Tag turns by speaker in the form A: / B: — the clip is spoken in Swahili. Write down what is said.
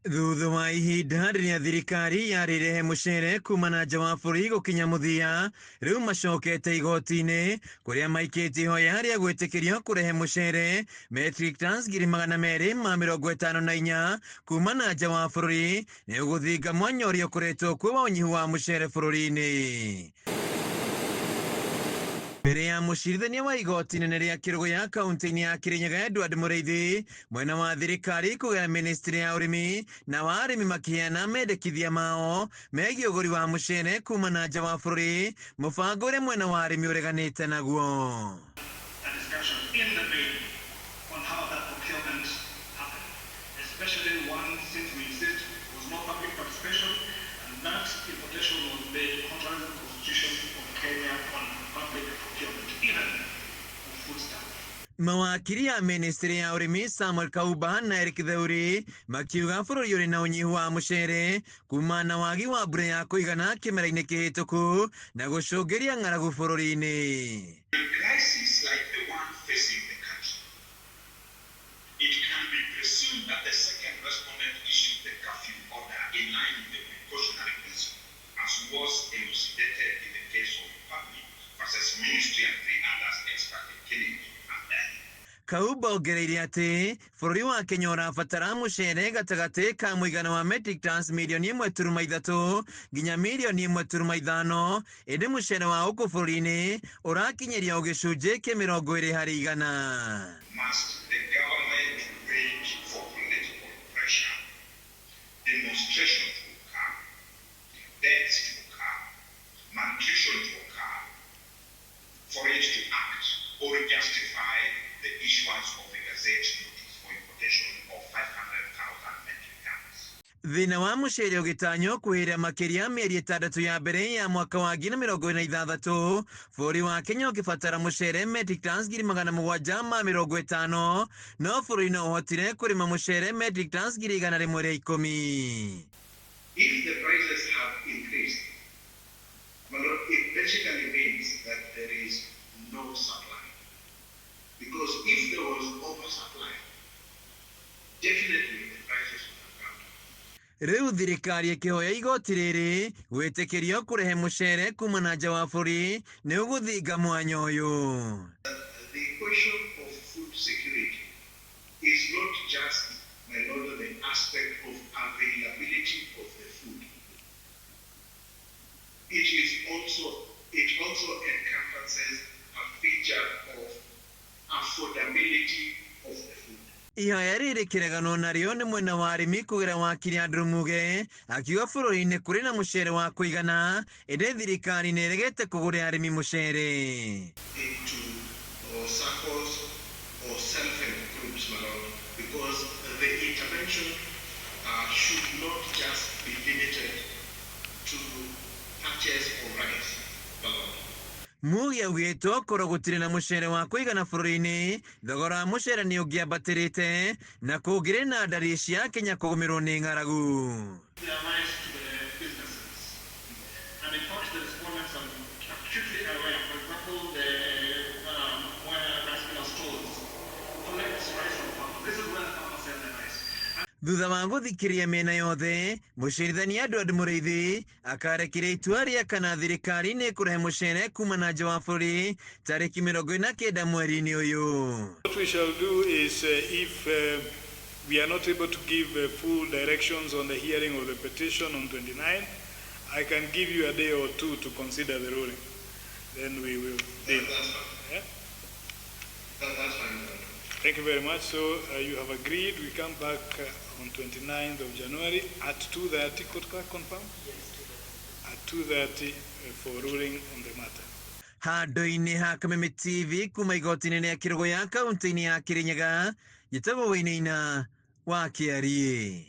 A: Thutha wa ihinda rĩrĩa thirikari yarĩrehe mũcere kuma na nja wa bũrũri gũkinya mũthia, rĩu macokete igoti-inĩ kũrĩa maikĩtie ihoya rĩa gwĩtĩkĩrio kũrehe mũcere metric tons 254 kuma na nja wa bũrũri nĩ ũgũthinga mwanya ũrĩa ũkoretwo kuo wa ũnyihu wa mũcere bũrũri-inĩ. Mbere ya mũcirithania wa igoti inene rĩa Kĩrũgũya kaunti-inĩ ya Kirinyaga Edward Mũrĩithi, mwena wa thirikari kũgerera ministry ya ũrĩmi na wa arĩmi makĩheana mendekithia mao megiĩ ũgũri wa mũcere kuma na nja wa bũrũri, mũbango ũrĩa mwena wa arĩmi ũreganĩte naguo. Mawakiri ya ministry ya ũrĩmi Samuel Kauba na Eric Theuri makiuga bũrũri ũrĩ na ũnyihu wa mũcere kuma na wagi wa mbura ya kũigana kĩmera-inĩ kĩhĩtũku na gũcũngĩria ng'aragu bũrũri-inĩ. Kauba ongereire atĩ bũrũri wa Kenya ũrabatara mũcere gatagatĩ ka mũigana wa metric tons milioni 1.3 nginya milioni 1.5, ĩndĩ mũcere wa gũkũ bũrũri-inĩ ũrakinyĩria gĩcunjĩ kĩa 20 harĩ igana. Thĩna wa mũcere ũgĩtanywo kwĩhĩrĩria makĩria mĩeri 6 ya mbere ya mwaka wa 2026, bũrũri wa Kenya ũkĩbatara mũcere metric tons 750,000, no bũrũri no ũhotire kũrĩma mũcere metric tons 110,000.
B: If the prices have increased, it basically means that there is no supply. Because if there was oversupply, definitely the prices would have come down.
A: Rĩu thirikari ĩkĩhoya igoti rĩrĩ gwĩtĩkĩrio kũrehe mũcere kuma na nja wa bũrũri nĩ ũgũthinga mwanya ũyũ.
B: The question of food security is not just the aspect of availability of the food. It also encompasses a feature of affordability of the food.
A: Ihoya rĩrĩ kĩregano narĩo nĩ mwena wa arĩmi kũgerera wakiri Andrew Muge akiuga bũrũri-inĩ kũrĩ na mũcere wa kũigana, ĩndĩ thirikari nĩ ĩregete kũgũrĩra arĩmi mũcere.
B: Into circles or self-help groups, because the intervention should not just be limited to purchase of rice.
A: Muge augĩtwo korwo gũtirĩ na mũcere wa kũigana bũrũri-inĩ, thogora wa mũcere nĩ ũngĩambatĩrĩte na kũngĩrĩ na ndariri cia Kenya kũgũmĩrwo nĩ ng'aragu. Thutha wa gũthikĩrĩria mĩena yothe, mũcirithania Edward Mũrĩithi akarekire itua rĩa kana thirikari nĩ kũrehe mũcere kuma na nja wa bũrũri tarĩki 29 mweri-inĩ ũyũ.
C: What we shall do is if we are not able to give full directions on the hearing of the petition on 29, I can give you a day or two to consider the ruling. Then we will deal. Yeah?
B: That's fine.
C: Thank you very much. So you have agreed. We come back on 29th of January at 2:30. Could I confirm? Yes, 2:30. At 2:30 for ruling on the matter.
A: Handũ-inĩ ha Kameme TV kuma igoti-inĩ rĩa Kĩrũgũya kaunti-inĩ ya Kirinyaga, gĩtagwo Wainaina wa Kĩarie.